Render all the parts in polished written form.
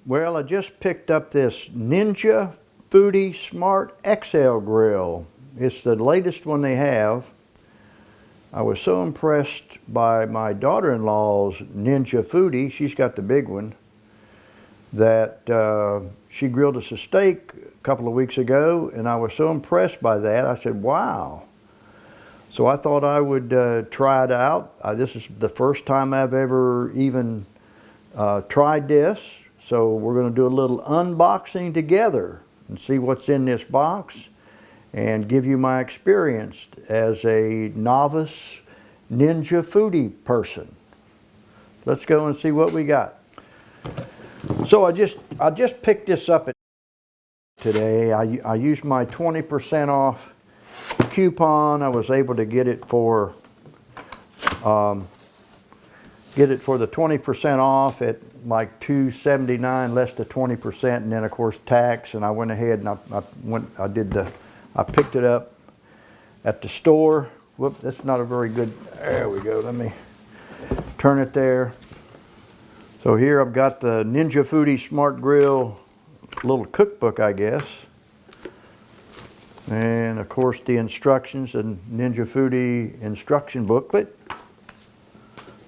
Well, I just picked up this Ninja Foodi Smart XL grill. It's the latest one they have. I was so impressed by my daughter-in-law's Ninja Foodi, she's got the big one, that she grilled us a steak a couple of weeks ago, and I was so impressed by that. I said, wow. So I thought I would try it out. This is the first time I've ever even tried this. So we're going to do a little unboxing together and see what's in this box and give you my experience as a novice Ninja Foodi person. Let's go and see what we got. So I just picked this up today. I used my 20% off coupon. I was able to get it for the 20% off at like $2.79 less than 20%, and then of course tax. And I went ahead and I picked it up at the store. Whoop, that's not a very good. There we go. Let me turn it there. So here I've got the Ninja Foodi Smart Grill little cookbook, I guess. And of course the instructions and Ninja Foodi instruction booklet.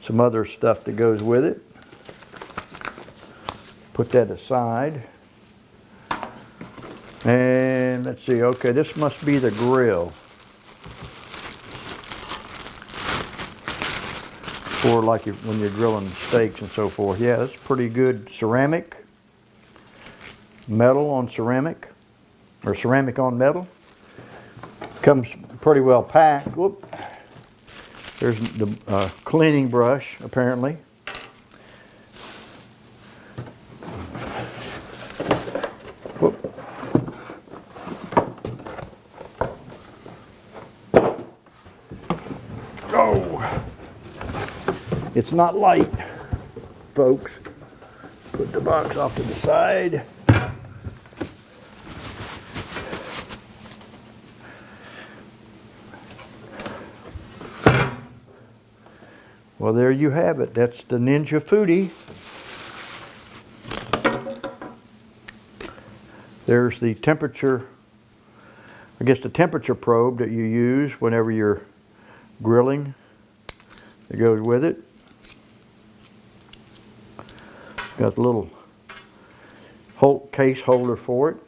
Some other stuff that goes with it. Put that aside. And let's see, okay, this must be the grill. For like when you're grilling steaks and so forth. Yeah, that's pretty good ceramic. Metal on ceramic. Or ceramic on metal. Comes pretty well packed. Whoop. There's the cleaning brush, apparently. Whoop. Oh, it's not light, folks. Put the box off to the side. Well, there you have it. That's the Ninja Foodi. There's the temperature, I guess the temperature probe that you use whenever you're grilling that goes with it. Got a little case holder for it.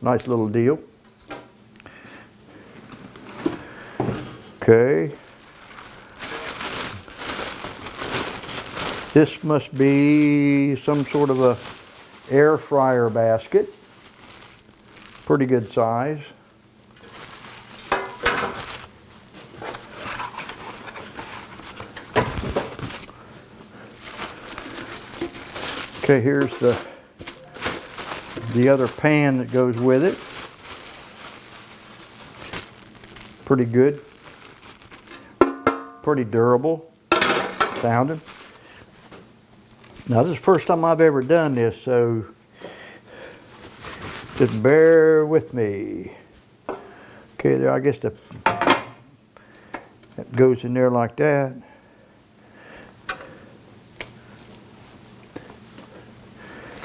Nice little deal. Okay. This must be some sort of a air fryer basket. Pretty good size. Okay, here's the other pan that goes with it. Pretty good. Pretty durable sounding. Now this is the first time I've ever done this, so just bear with me. Okay, there, I guess that goes in there like that.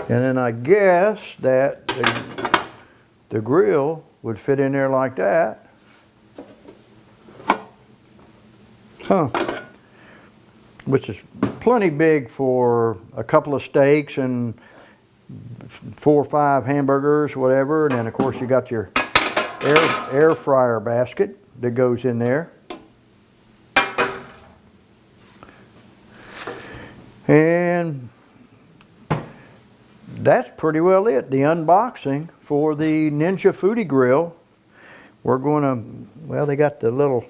And then I guess that the grill would fit in there like that. Huh. Which is plenty big for a couple of steaks and 4 or 5 hamburgers, whatever. And then of course you got your air fryer basket that goes in there. And that's pretty well it, the unboxing for the Ninja Foodi grill. We're going to, well, they got the little,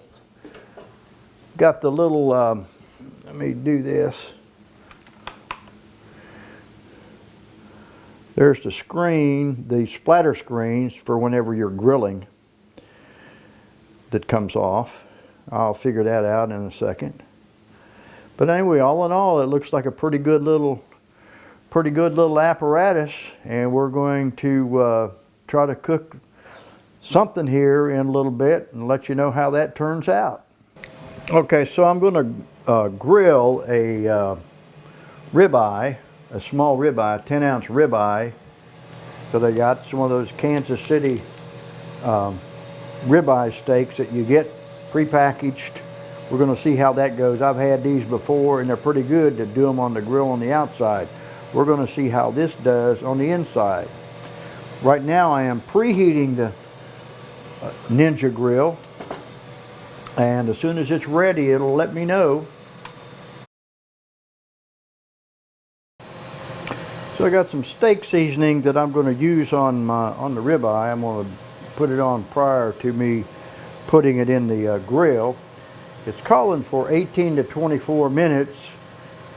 let me do this. There's the screen, the splatter screens for whenever you're grilling that comes off. I'll figure that out in a second. But anyway, all in all, it looks like a pretty good little apparatus, and we're going to try to cook something here in a little bit and let you know how that turns out. Okay, so I'm going to grill a ribeye a small ribeye, 10-ounce ribeye, because I got some of those Kansas City ribeye steaks that you get prepackaged. We're going to see how that goes. I've had these before and they're pretty good to do them on the grill on the outside. We're going to see how this does on the inside. Right now I am preheating the Ninja grill, and as soon as it's ready it'll let me know. So I got some steak seasoning that I'm going to use on the ribeye. I'm going to put it on prior to me putting it in the grill. It's calling for 18 to 24 minutes.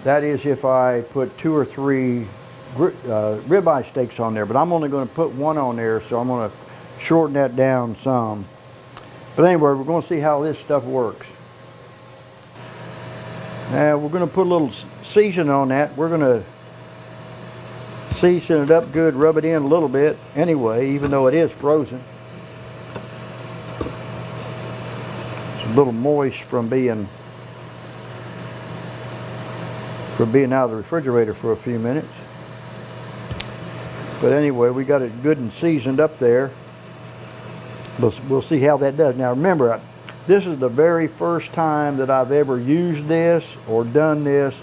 That is if I put 2 or 3 ribeye steaks on there, but I'm only going to put 1 on there, so I'm going to shorten that down some. But anyway, we're going to see how this stuff works. Now we're going to put a little season on that. We're going to season it up good, rub it in a little bit anyway, even though it is frozen. It's a little moist from being out of the refrigerator for a few minutes. But anyway, we got it good and seasoned up there. We'll see how that does. Now remember, this is the very first time that I've ever used this or done this.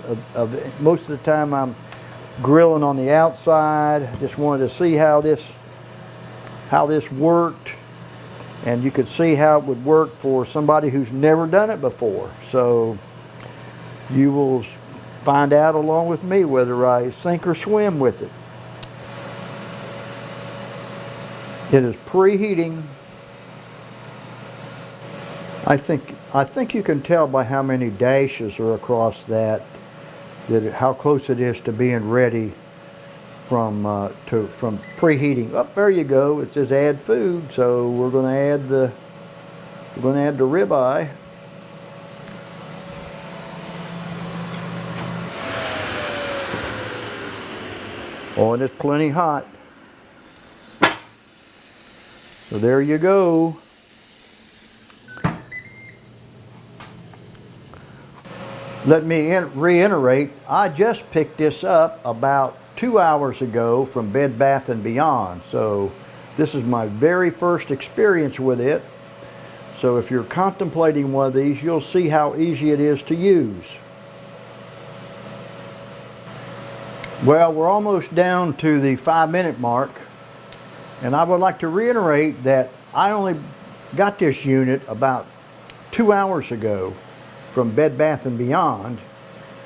Most of the time I'm grilling on the outside. Just wanted to see how this worked, and you could see how it would work for somebody who's never done it before. So you will find out along with me whether I sink or swim with it. It is preheating. I think you can tell by how many dashes are across that how close it is to being ready from preheating. Oh, there you go. It says add food, so we're going to add the ribeye. Oh, and it's plenty hot. So there you go. Let me reiterate, I just picked this up about 2 hours ago from Bed Bath & Beyond. So this is my very first experience with it. So if you're contemplating one of these, you'll see how easy it is to use. Well, we're almost down to the 5-minute mark. And I would like to reiterate that I only got this unit about 2 hours ago from Bed Bath & Beyond,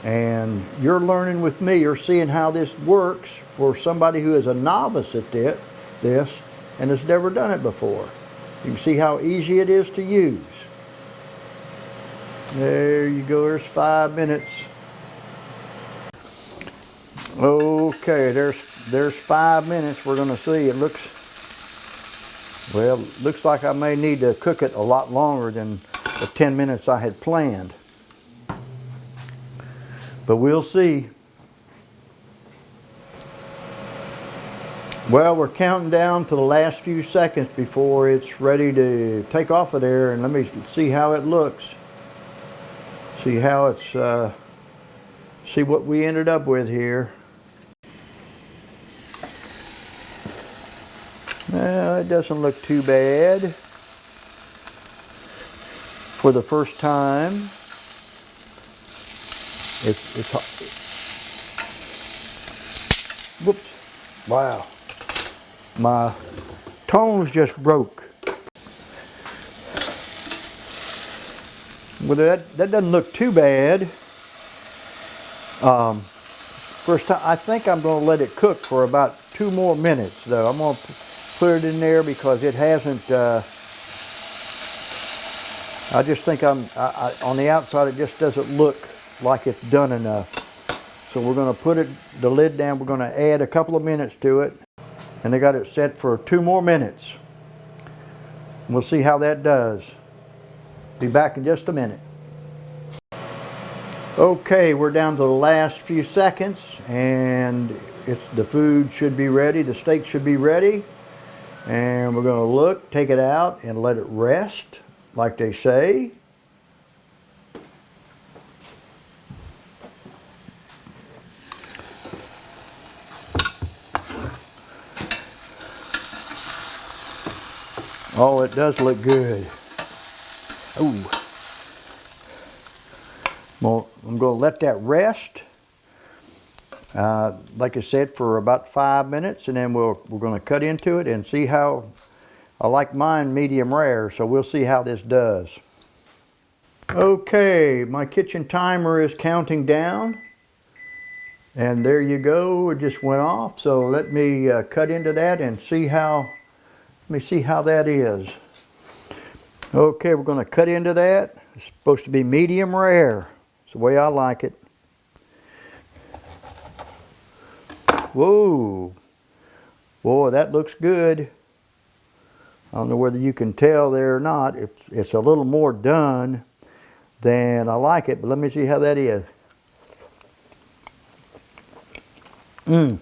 and you're learning with me, you're seeing how this works for somebody who is a novice at this and has never done it before. You can see how easy it is to use. There you go, there's 5 minutes. Okay, there's 5 minutes. We're going to see. It looks like I may need to cook it a lot longer than the 10 minutes I had planned. But we'll see. Well, we're counting down to the last few seconds before it's ready to take off of there, and let me see how it looks. See how it's, see what we ended up with here. Well, it doesn't look too bad for the first time. Whoops, wow. My tongs just broke. Well, that doesn't look too bad. First time, I think I'm going to let it cook for about 2 more minutes though. I'm going to put it in there because it hasn't, I just think on the outside it just doesn't look like it's done enough. So we're going to put the lid down. We're going to add a couple of minutes to it. And I got it set for 2 more minutes. We'll see how that does. Be back in just a minute. Okay, we're down to the last few seconds, and the food should be ready. The steak should be ready. And we're going to look, take it out, and let it rest, like they say. Oh, it does look good. Ooh. Well, I'm going to let that rest. Like I said, for about 5 minutes, and then we're going to cut into it and see how. I like mine medium rare, so we'll see how this does. Okay, my kitchen timer is counting down, and there you go. It just went off. So let me cut into that and see how. Let me see how that is. Okay, we're going to cut into that. It's supposed to be medium rare. It's the way I like it. Whoa. Boy, that looks good. I don't know whether you can tell there or not. It's a little more done than I like it, but let me see how that is. Mmm.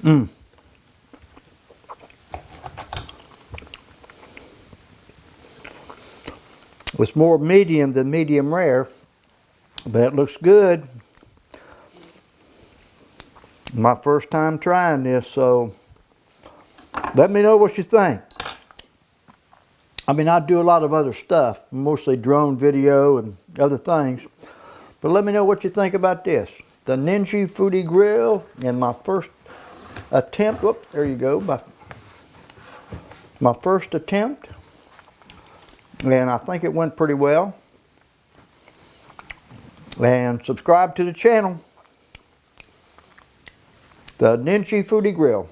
Mmm. It's more medium than medium rare, but it looks good. My first time trying this, so let me know what you think. I mean, I do a lot of other stuff, mostly drone video and other things, but let me know what you think about this. The Ninja Foodi Grill, and my first attempt. Whoop, there you go. My first attempt, and I think it went pretty well. And subscribe to the channel, the Ninja Foodi Grill.